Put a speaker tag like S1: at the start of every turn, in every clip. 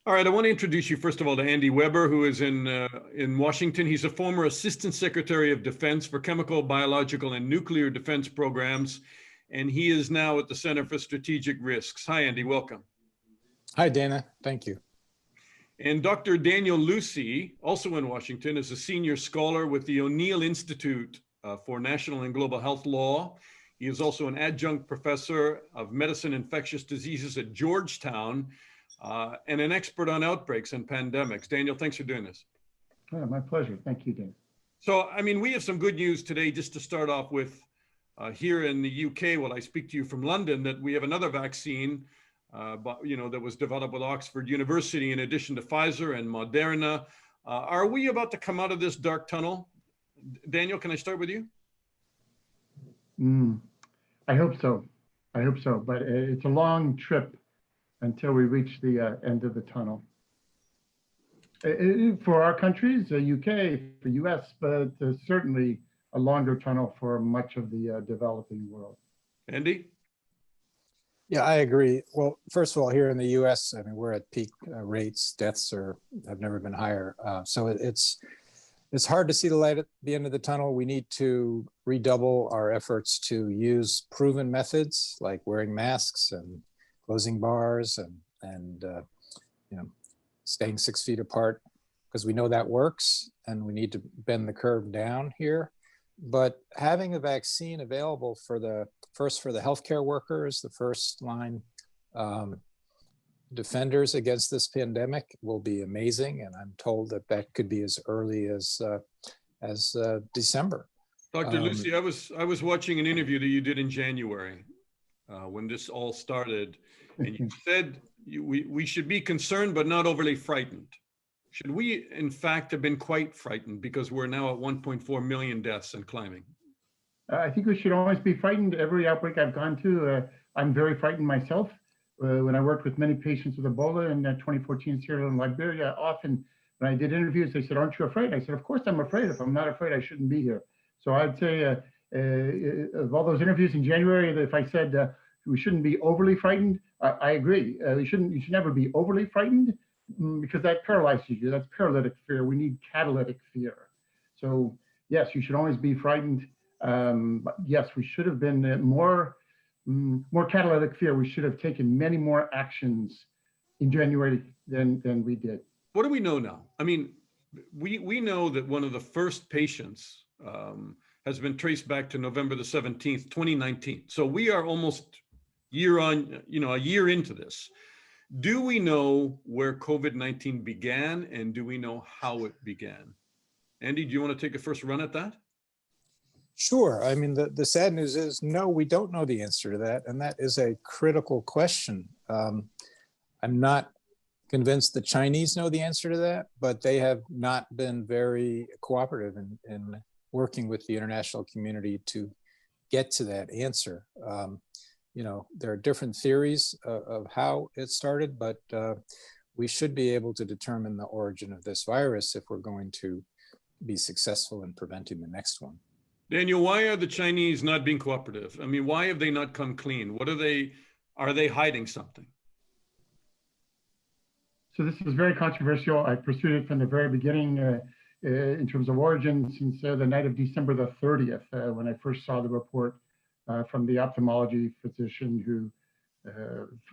S1: All right, I want to introduce you first of all to Andy Weber, who is in Washington. He's a former Assistant Secretary of Defense for Chemical, Biological, and Nuclear Defense Programs, and he is now at the Center for Strategic Risks. Hi, Andy, welcome.
S2: Hi, Dana. Thank you.
S1: And Dr. Daniel Lucey, also in Washington, is a senior scholar with the O'Neill Institute for National and Global Health Law. He is also an adjunct professor of medicine and infectious diseases at Georgetown, and an expert on outbreaks and pandemics. Daniel, thanks for doing this.
S3: Oh, my pleasure. Thank you, Dan.
S1: So, I mean, we have some good news today, just to start off with. Here in the UK, while I speak to you from London, that we have another vaccine, that was developed with Oxford University in addition to Pfizer and Moderna. Are we about to come out of this dark tunnel? Daniel, can I start with you?
S3: I hope so. I hope so. But it's a long trip until we reach the end of the tunnel. For our countries, the UK, for US, but certainly a longer tunnel for much of the developing world.
S1: Andy?
S2: Yeah, I agree. Well, first of all, here in the US, I mean, we're at peak rates. Deaths have never been higher. So it's hard to see the light at the end of the tunnel. We need to redouble our efforts to use proven methods like wearing masks and closing bars and staying 6 feet apart, because we know that works, and we need to bend the curve down here. But having a vaccine available for the healthcare workers, the first line defenders against this pandemic, will be amazing. And I'm told that could be as early as December.
S1: Dr. Lucey, I was watching an interview that you did in January when this all started, and you said we should be concerned but not overly frightened. Should we, in fact, have been quite frightened because we're now at 1.4 million deaths and climbing?
S3: I think we should always be frightened. Every outbreak I've gone to, I'm very frightened myself. When I worked with many patients with Ebola in 2014 Sierra Leone, Liberia, often when I did interviews, they said, "Aren't you afraid?" I said, "Of course I'm afraid. If I'm not afraid, I shouldn't be here." So I'd say of all those interviews in January, if I said we shouldn't be overly frightened, I agree. You should never be overly frightened, because that paralyzes you. That's paralytic fear. We need catalytic fear. So yes, you should always be frightened. But yes, we should have been more catalytic fear. We should have taken many more actions in January than we did.
S1: What do we know now? I mean, we know that one of the first patients has been traced back to November the 17th, 2019. So we are almost a year into this. Do we know where COVID-19 began, and do we know how it began? Andy, do you want to take a first run at that?
S2: Sure. I mean, the sad news is, no, we don't know the answer to that. And that is a critical question. I'm not convinced the Chinese know the answer to that, but they have not been very cooperative in working with the international community to get to that answer. There are different theories of how it started, but we should be able to determine the origin of this virus if we're going to be successful in preventing the next one.
S1: Daniel, why are the Chinese not being cooperative? I mean, why have they not come clean? Are they hiding something?
S3: So this is very controversial. I pursued it from the very beginning in terms of origin since the night of December the 30th, when I first saw the report from the ophthalmology physician who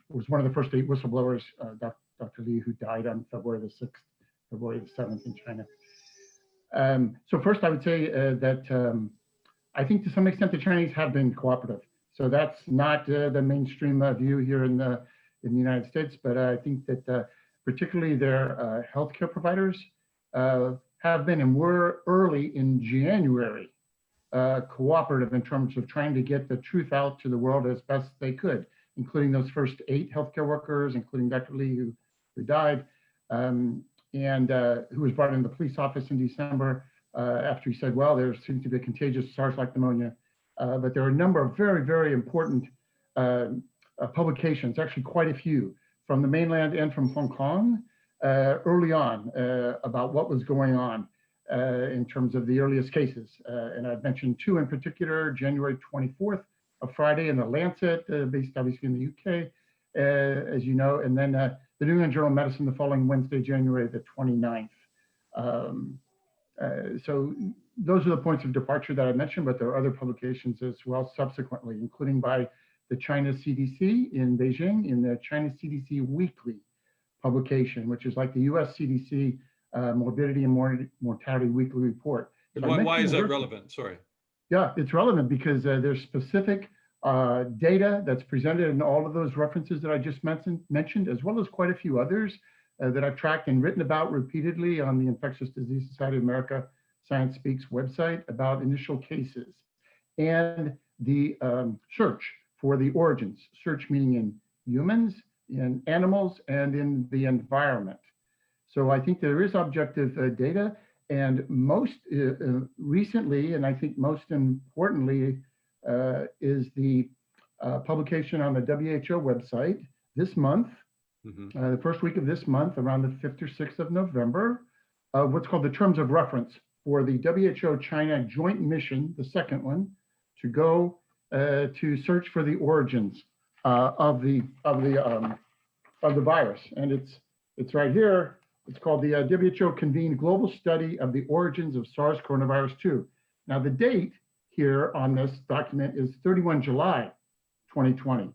S3: was one of the first 8 whistleblowers, Dr. Li, who died on February the 6th, February the 7th in China. So first I would say that I think to some extent the Chinese have been cooperative. So that's not the mainstream view here in the United States, but I think that particularly their healthcare providers have been and were early in January cooperative in terms of trying to get the truth out to the world as best they could, including those first 8 healthcare workers, including Dr. Li, who died, and who was brought into the police office in December after he said, well, there seems to be a contagious SARS-like pneumonia. But there are a number of very, very important publications, actually quite a few, from the mainland and from Hong Kong early on about what was going on in terms of the earliest cases. And I've mentioned 2 in particular: January 24th, a Friday in the Lancet, based obviously in the UK, as you know, and then the New England Journal of Medicine the following Wednesday, January the 29th. So those are the points of departure that I mentioned, but there are other publications as well subsequently, including by the China CDC in Beijing in the China CDC Weekly publication, which is like the US CDC Morbidity and Mortality Weekly Report. So
S1: Why is that relevant? Sorry.
S3: Yeah, it's relevant because there's specific data that's presented in all of those references that I just mentioned, as well as quite a few others that I've tracked and written about repeatedly on the Infectious Disease Society of America Science Speaks website about initial cases and the search for the origins, search meaning in humans, in animals, and in the environment. So I think there is objective data, and most recently, and I think most importantly, is the publication on the WHO website this month, the first week of this month, around the 5th or 6th of November, what's called the Terms of Reference for the WHO China Joint Mission, the second one, to go to search for the origins of the virus, and it's right here. It's called the WHO Convened Global Study of the Origins of SARS Coronavirus 2. Now the date here on this document is 31 July 2020.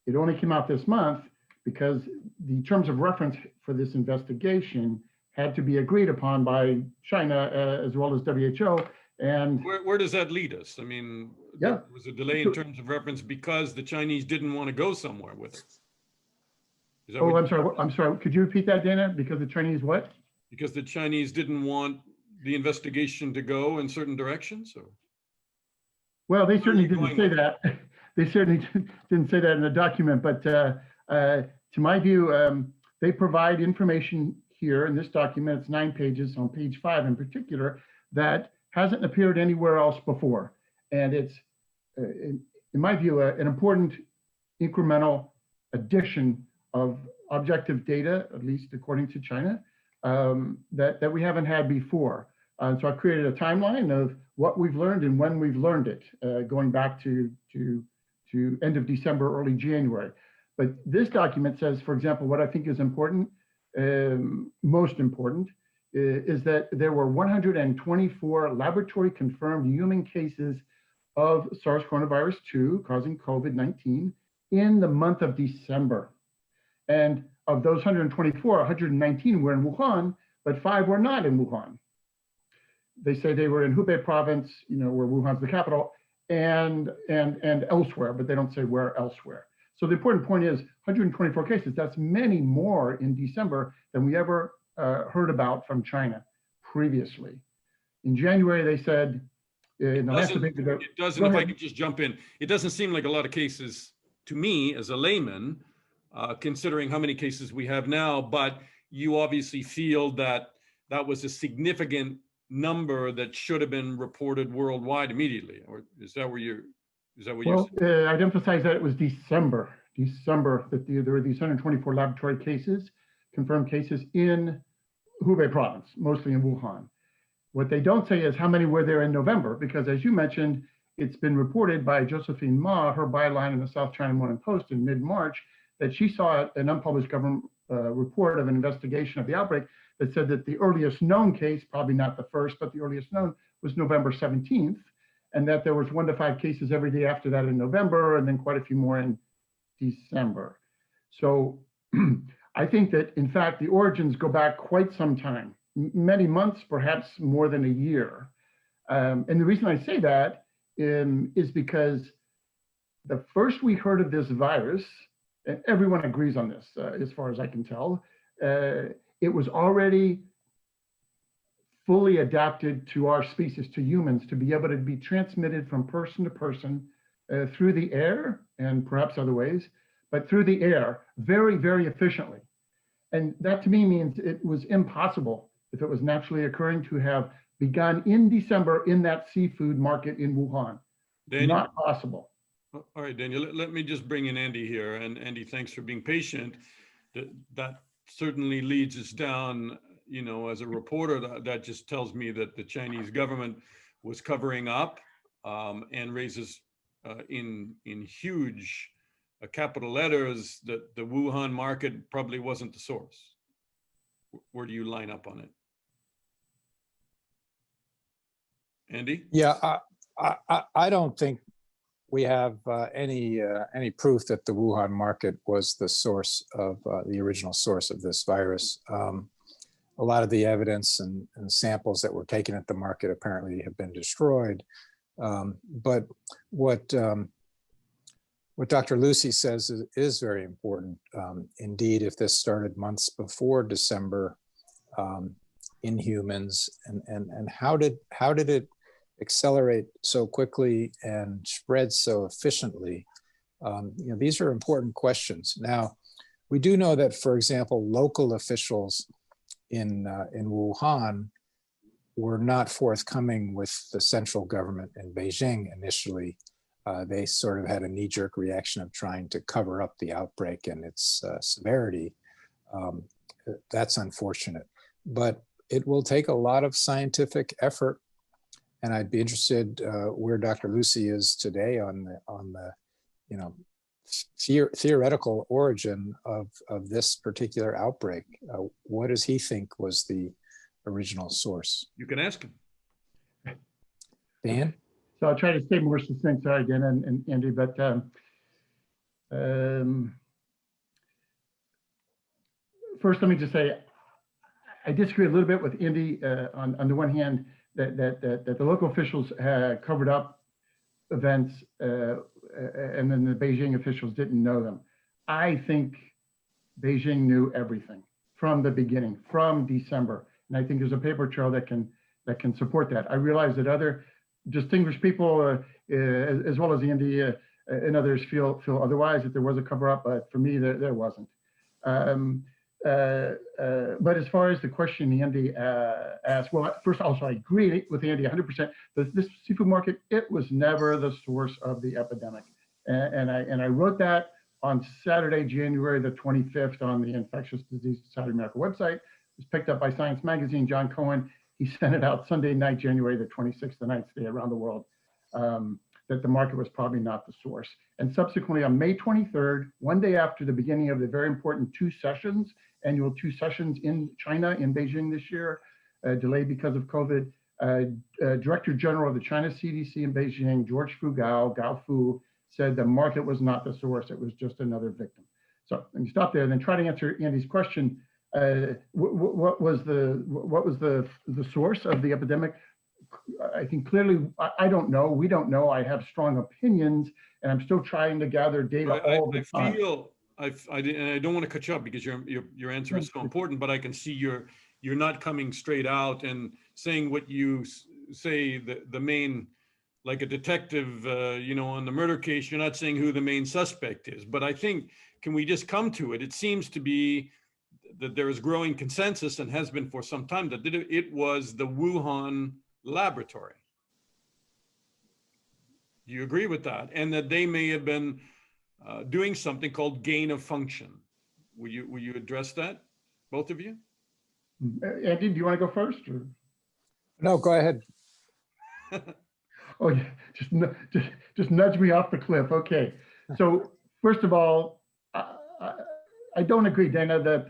S3: It only came out this month because the terms of reference for this investigation had to be agreed upon by China as well as WHO. And
S1: where does that lead us? I mean,
S3: yeah,
S1: there was a delay in terms of reference because the Chinese didn't want to go somewhere with it.
S3: Oh, I'm sorry. Could you repeat that, Dana? Because the Chinese what?
S1: Because the Chinese didn't want the investigation to go in certain directions? Or?
S3: Well, they certainly didn't say that. They certainly didn't say that in the document, but to my view, they provide information here in this document. It's 9 pages, on page 5 in particular, that hasn't appeared anywhere else before. And it's, in my view, an important incremental addition of objective data, at least according to China, that we haven't had before. So I've created a timeline of what we've learned and when we've learned it, going back to end of December, early January. But this document says, for example, what I think is important, most important, is that there were 124 laboratory confirmed human cases of SARS coronavirus 2 causing COVID-19 in the month of December. And of those 124, 119 were in Wuhan, but 5 were not in Wuhan. They say they were in Hubei province, where Wuhan's the capital, and elsewhere, but they don't say where elsewhere. So the important point is 124 cases. That's many more in December than we ever heard about from China previously. In January, they said,
S1: it doesn't, if I could just jump in, it doesn't seem like a lot of cases to me as a layman, considering how many cases we have now, but you obviously feel that that was a significant number that should have been reported worldwide immediately, or is that where you're,
S3: I'd emphasize that it was December that there were these 124 laboratory cases, confirmed cases in Hubei province, mostly in Wuhan. What they don't say is how many were there in November, because as you mentioned, it's been reported by Josephine Ma, her byline in the South China Morning Post in mid-March, that she saw an unpublished government report of an investigation of the outbreak that said that the earliest known case, probably not the first, but the earliest known, was November 17th, and that there was 1 to 5 cases every day after that in November, and then quite a few more in December. So I think that, in fact, the origins go back quite some time, many months, perhaps more than a year. And the reason I say that is because the first we heard of this virus, and everyone agrees on this, as far as I can tell, it was already fully adapted to our species, to humans, to be able to be transmitted from person to person through the air and perhaps other ways, but through the air very, very efficiently. And that to me means it was impossible, if it was naturally occurring, to have begun in December in that seafood market in Wuhan. Daniel? Not possible.
S1: All right, Daniel, let me just bring in Andy here. And Andy, thanks for being patient. That certainly leads us down, as a reporter, that just tells me that the Chinese government was covering up and raises in huge capital letters that the Wuhan market probably wasn't the source. Where do you line up on it? Andy?
S2: Yeah, I don't think we have any proof that the Wuhan market was the source of the original source of this virus. A lot of the evidence and samples that were taken at the market apparently have been destroyed. But what Dr. Lucey says is very important. Indeed, if this started months before December in humans, and how did it accelerate so quickly and spread so efficiently? These are important questions. Now, we do know that, for example, local officials in Wuhan were not forthcoming with the central government in Beijing initially. They sort of had a knee-jerk reaction of trying to cover up the outbreak and its severity. That's unfortunate, but it will take a lot of scientific effort. And I'd be interested where Dr. Lucey is today on the theoretical origin of this particular outbreak. What does he think was the original source?
S1: You can ask him.
S2: Dan?
S3: So I'll try to stay more succinct, sorry, Dan and Andy, but first, let me just say, I disagree a little bit with Andy on the one hand, that the local officials had covered up events and then the Beijing officials didn't know them. I think Beijing knew everything from the beginning, from December. And I think there's a paper trail that can support that. I realize that other distinguished people, as well as Andy and others, feel otherwise, that there was a cover up, but for me, there wasn't. But as far as the question Andy asked, well, first also I agree with Andy 100%. This seafood market, it was never the source of the epidemic, and I wrote that on Saturday, January the 25th, on the Infectious Disease Society of America website. It was picked up by Science Magazine. John Cohen, he sent it out Sunday night, January the 26th, the ninth day around the world, that the market was probably not the source. And subsequently on May 23rd, one day after the beginning of the very important annual two sessions in China, in Beijing this year, delayed because of COVID, Director General of the China CDC in Beijing, George Gao Fu, said the market was not the source, it was just another victim. So let me stop there and then try to answer Andy's question. What was the source of the epidemic? I think clearly, I don't know. We don't know. I have strong opinions, and I'm still trying to gather data all the time.
S1: I don't want to cut you up because your answer is so important, but I can see you're not coming straight out and saying what you say, the main, like a detective, on the murder case, you're not saying who the main suspect is. But I think, can we just come to it? It seems to be that there is growing consensus, and has been for some time, that it was the Wuhan laboratory. Do you agree with that? And that they may have been doing something called gain of function. Will you address that, both of you?
S3: Andy, do you want to go first? Or?
S2: No, go ahead.
S3: Oh, yeah, just nudge me off the cliff. Okay. So first of all, I don't agree, Dana, that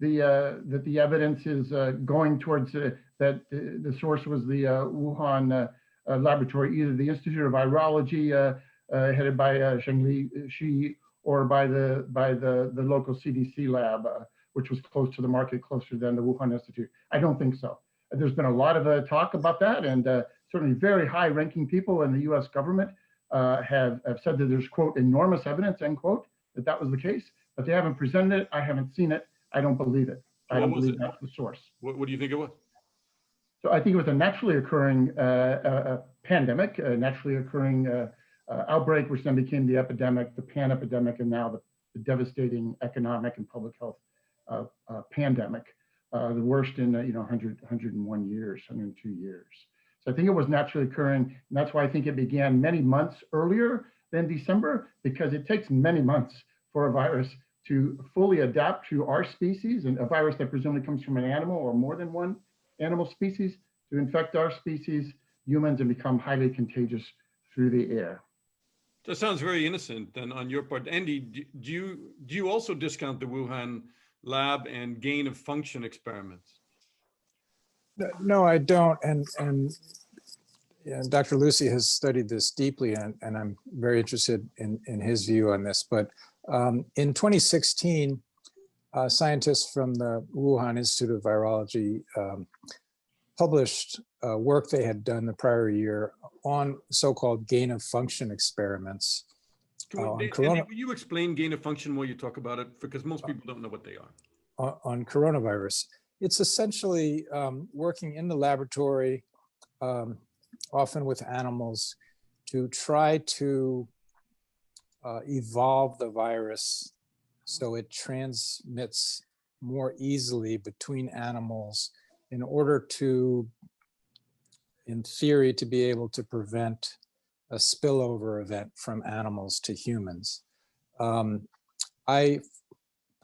S3: the evidence is going towards that the source was the Wuhan laboratory, either the Institute of Virology headed by Zhengli Shi, or by the local CDC lab, which was close to the market, closer than the Wuhan Institute. I don't think so. There's been a lot of talk about that, and certainly very high-ranking people in the U.S. government have said that there's, quote, enormous evidence, end quote, that was the case, but they haven't presented it. I haven't seen it. I don't believe it. I don't believe that's the source.
S1: What do you think it was?
S3: So I think it was a naturally occurring pandemic, a naturally occurring outbreak, which then became the epidemic, the pan-epidemic, and now the devastating economic and public health pandemic, the worst in 101 years, 102 years. So I think it was naturally occurring, and that's why I think it began many months earlier than December, because it takes many months for a virus to fully adapt to our species, and a virus that presumably comes from an animal or more than one animal species, to infect our species, humans, and become highly contagious through the air.
S1: That sounds very innocent. And on your part, Andy, do you also discount the Wuhan lab and gain of function experiments?
S2: No, I don't. And Dr. Lucey has studied this deeply, and I'm very interested in his view on this. But in 2016, scientists from the Wuhan Institute of Virology published work they had done the prior year on so-called gain of function experiments.
S1: Andy, will you explain gain of function while you talk about it? Because most people don't know what they are.
S2: On coronavirus. It's essentially working in the laboratory, often with animals, to try to evolve the virus so it transmits more easily between animals in order to, in theory, to be able to prevent a spillover event from animals to humans. I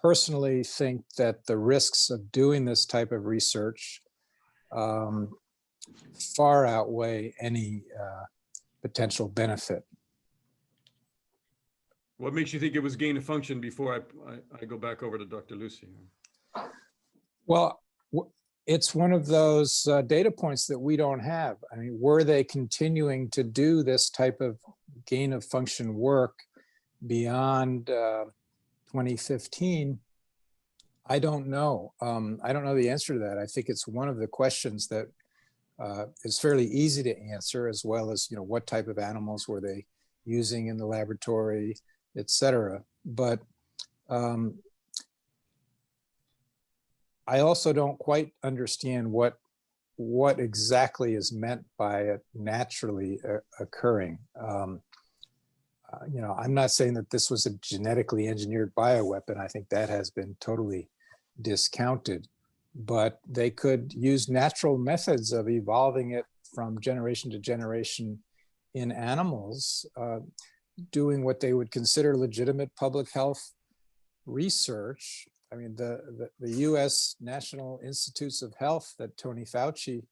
S2: personally think that the risks of doing this type of research far outweigh any potential benefit.
S1: What makes you think it was gain of function before I go back over to Dr. Lucey?
S2: Well, it's one of those data points that we don't have. I mean, were they continuing to do this type of gain of function work beyond 2015? I don't know. I don't know the answer to that. I think it's one of the questions that is fairly easy to answer, as well as, what type of animals were they using in the laboratory, et cetera. But I also don't quite understand what exactly is meant by it naturally occurring. I'm not saying that this was a genetically engineered bioweapon. I think that has been totally discounted, but they could use natural methods of evolving it from generation to generation in animals, doing what they would consider legitimate public health research. I mean, the US National Institutes of Health that Tony Fauci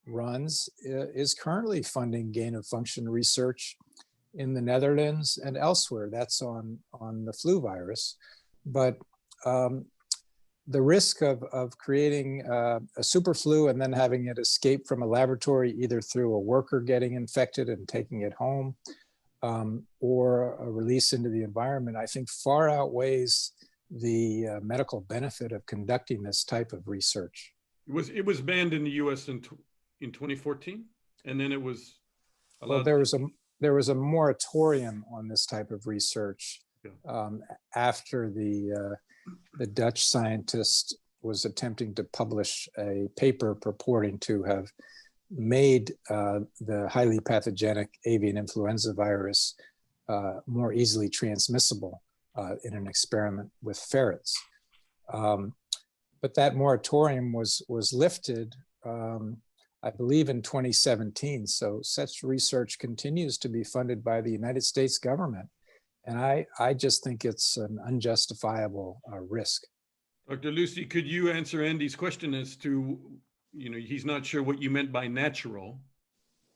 S2: runs is currently funding gain of function research in the Netherlands and elsewhere. That's on the flu virus. But the risk of creating a super flu and then having it escape from a laboratory, either through a worker getting infected and taking it home, or a release into the environment, I think far outweighs the medical benefit of conducting this type of research.
S1: It was banned in the U.S. in 2014, and then it was allowed.
S2: Well, there was a moratorium on this type of research after the Dutch scientist was attempting to publish a paper purporting to have made the highly pathogenic avian influenza virus more easily transmissible in an experiment with ferrets. But that moratorium was lifted, I believe, in 2017. So such research continues to be funded by the United States government. And I just think it's an unjustifiable risk.
S1: Dr. Lucey, could you answer Andy's question as to, he's not sure what you meant by natural,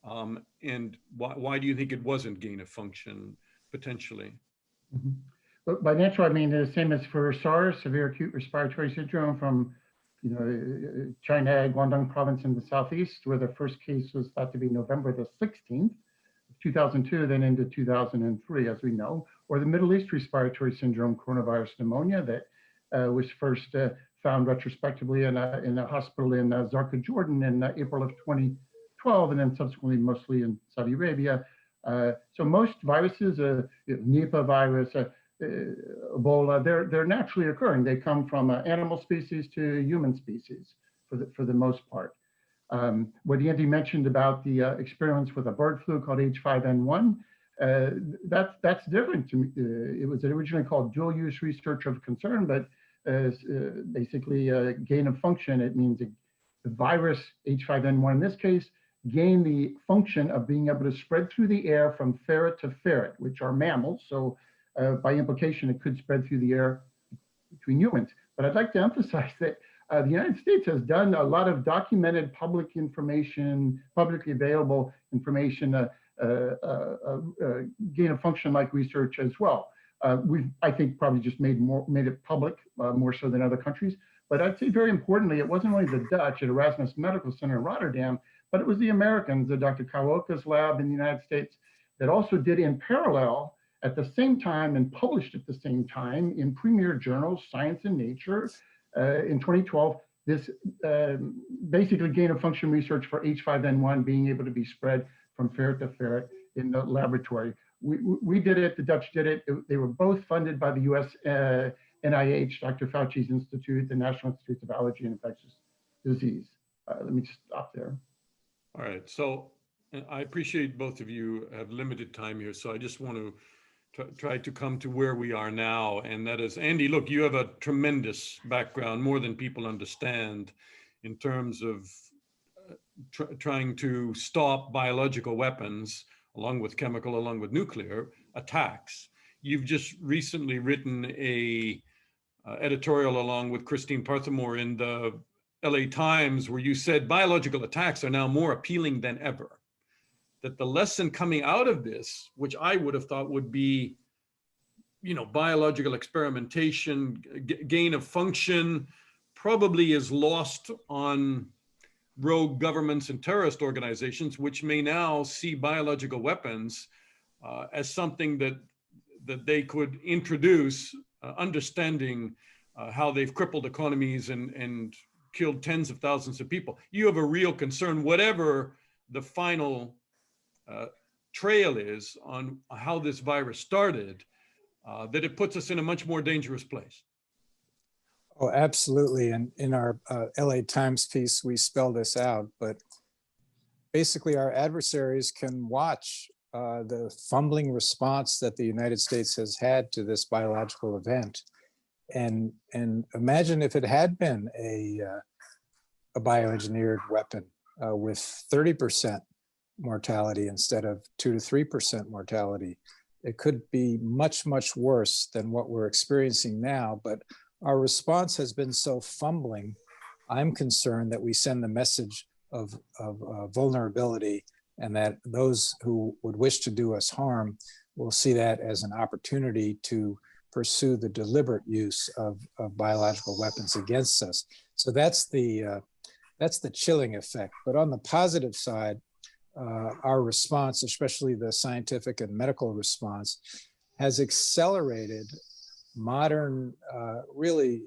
S1: and why do you think it wasn't gain of function potentially?
S3: Mm-hmm. But by natural, I mean the same as for SARS, severe acute respiratory syndrome, from China, Guangdong province in the southeast, where the first case was thought to be November the 16th, 2002, then into 2003, as we know, or the Middle East respiratory syndrome, coronavirus pneumonia, that was first found retrospectively in a hospital in Zarqa, Jordan, in April of 2012, and then subsequently mostly in Saudi Arabia. So most viruses, Nipah virus, Ebola, they're naturally occurring. They come from animal species to human species for the most part. What Andy mentioned about the experiments with a bird flu called H5N1, that's different to me. It was originally called dual use research of concern, but basically gain of function. It means the virus H5N1 in this case gained the function of being able to spread through the air from ferret to ferret, which are mammals. So by implication, it could spread through the air between humans. But I'd like to emphasize that the United States has done a lot of documented public information, publicly available information gain of function-like research as well. We've, I think, probably just made it public more so than other countries. But I'd say very importantly, it wasn't only the Dutch at Erasmus Medical Center in Rotterdam, but it was the Americans, the Dr. Kawoka's lab in the United States, that also did in parallel at the same time and published at the same time in premier journals, Science and Nature, in 2012, this basically gain of function research for H5N1 being able to be spread from ferret to ferret in the laboratory. We did it, the Dutch did it. They were both funded by the US NIH, Dr. Fauci's Institute, the National Institutes of Allergy and Infectious Disease. Let me just stop there.
S1: All right, so I appreciate both of you have limited time here, so I just want to try to come to where we are now, and that is, Andy, look, you have a tremendous background, more than people understand, in terms of trying to stop biological weapons, along with chemical, along with nuclear attacks. You've just recently written a editorial along with Christine Parthamore in the LA Times, where you said biological attacks are now more appealing than ever. That the lesson coming out of this, which I would have thought would be, biological experimentation, gain of function, probably is lost on rogue governments and terrorist organizations, which may now see biological weapons as something that they could introduce, understanding how they've crippled economies and killed tens of thousands of people. You have a real concern, whatever the final trail is on how this virus started, that it puts us in a much more dangerous place.
S2: Oh, absolutely. And in our LA Times piece, we spell this out, but basically our adversaries can watch the fumbling response that the United States has had to this biological event. And imagine if it had been a bioengineered weapon with 30% mortality instead of 2 to 3% mortality. It could be much, much worse than what we're experiencing now, but our response has been so fumbling. I'm concerned that we send the message of vulnerability, and that those who would wish to do us harm will see that as an opportunity to pursue the deliberate use of biological weapons against us. So that's the chilling effect. But on the positive side, our response, especially the scientific and medical response, has accelerated modern, really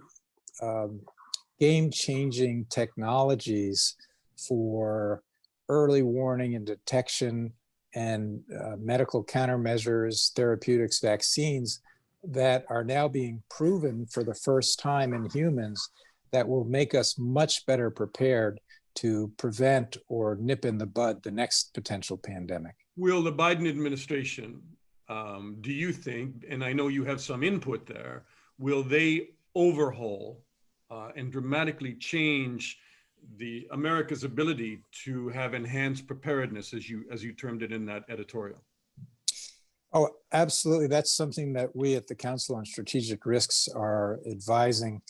S2: game-changing technologies for early warning and detection and medical countermeasures, therapeutics, vaccines that are now being proven for the first time in humans that will make us much better prepared to prevent or nip in the bud the next potential pandemic.
S1: Will the Biden administration, do you think, and I know you have some input there, will they overhaul and dramatically change the America's ability to have enhanced preparedness, as you termed it in that editorial?
S2: Oh, absolutely. That's something that we at the Council on Strategic Risks are advising,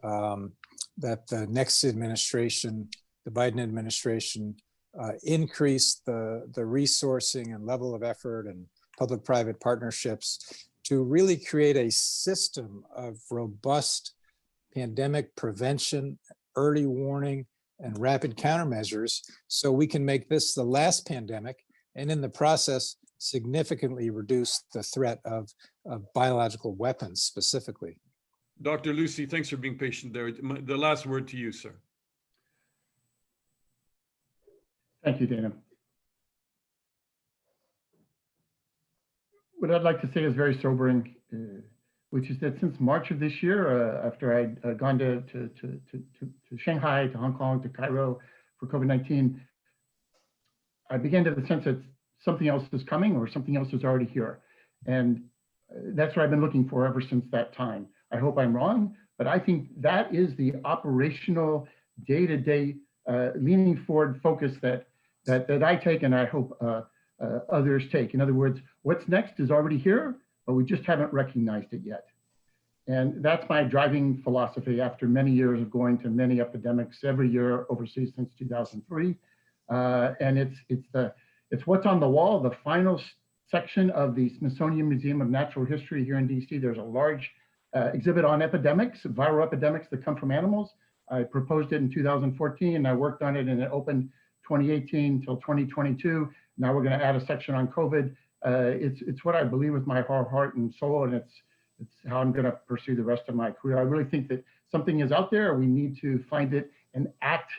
S2: that the next administration, the Biden administration, increase the resourcing and level of effort and public-private partnerships to really create a system of robust pandemic prevention, early warning, and rapid countermeasures, so we can make this the last pandemic, and in the process, significantly reduce the threat of biological weapons specifically.
S1: Dr. Lucey, thanks for being patient there. The last word to you, sir.
S3: Thank you, Dana. What I'd like to say is very sobering, which is that since March of this year, after I'd gone to Shanghai, to Hong Kong, to Cairo for COVID-19, I began to have the sense that something else is coming or something else is already here. And that's what I've been looking for ever since that time. I hope I'm wrong, but I think that is the operational day-to-day leaning forward focus that I take, and I hope others take. In other words, what's next is already here, but we just haven't recognized it yet. And that's my driving philosophy after many years of going to many epidemics every year overseas since 2003. And It's what's on the wall, the final section of the Smithsonian Museum of Natural History here in DC. There's a large exhibit on epidemics, viral epidemics that come from animals. I proposed it in 2014 and I worked on it and it opened 2018 till 2022. Now we're going to add a section on COVID. It's what I believe with my whole heart and soul, and it's how I'm going to pursue the rest of my career. I really think that something is out there. We need to find it and act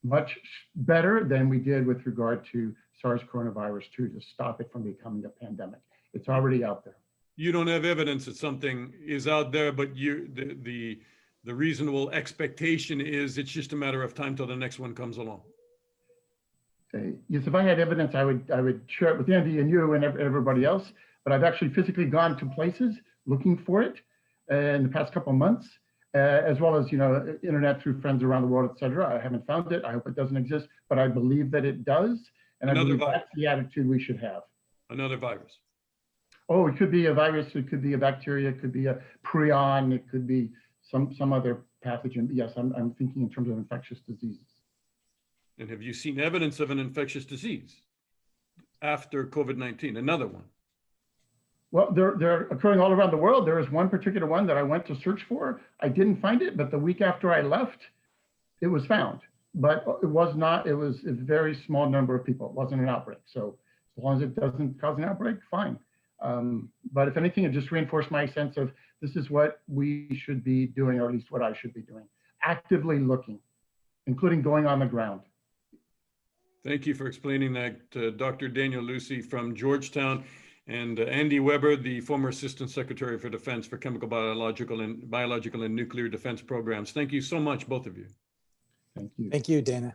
S3: much better than we did with regard to SARS coronavirus 2 to stop it from becoming a pandemic. It's already out there.
S1: You don't have evidence that something is out there, but the reasonable expectation is it's just a matter of time till the next one comes along.
S3: Yes, if I had evidence, I would share it with Andy and you and everybody else. But I've actually physically gone to places looking for it in the past couple of months, as well as internet through friends around the world, et cetera. I haven't found it. I hope it doesn't exist, but I believe that it does, and I believe that's the attitude we should have.
S1: Another virus.
S3: Oh, it could be a virus. It could be a bacteria. It could be a prion. It could be some other pathogen. Yes, I'm thinking in terms of infectious diseases.
S1: And have you seen evidence of an infectious disease after COVID-19? Another one?
S3: Well, they're occurring all around the world. There is one particular one that I went to search for. I didn't find it, but the week after I left, it was found. But it was a very small number of people. It wasn't an outbreak. So as long as it doesn't cause an outbreak, fine. But if anything, it just reinforced my sense of this is what we should be doing, or at least what I should be doing. Actively looking, including going on the ground.
S1: Thank you for explaining that, Dr. Daniel Lucey from Georgetown, and Andy Weber, the former Assistant Secretary for Defense for Chemical, Biological, and Nuclear Defense Programs. Thank you so much, both of you.
S3: Thank you.
S2: Thank you, Dana.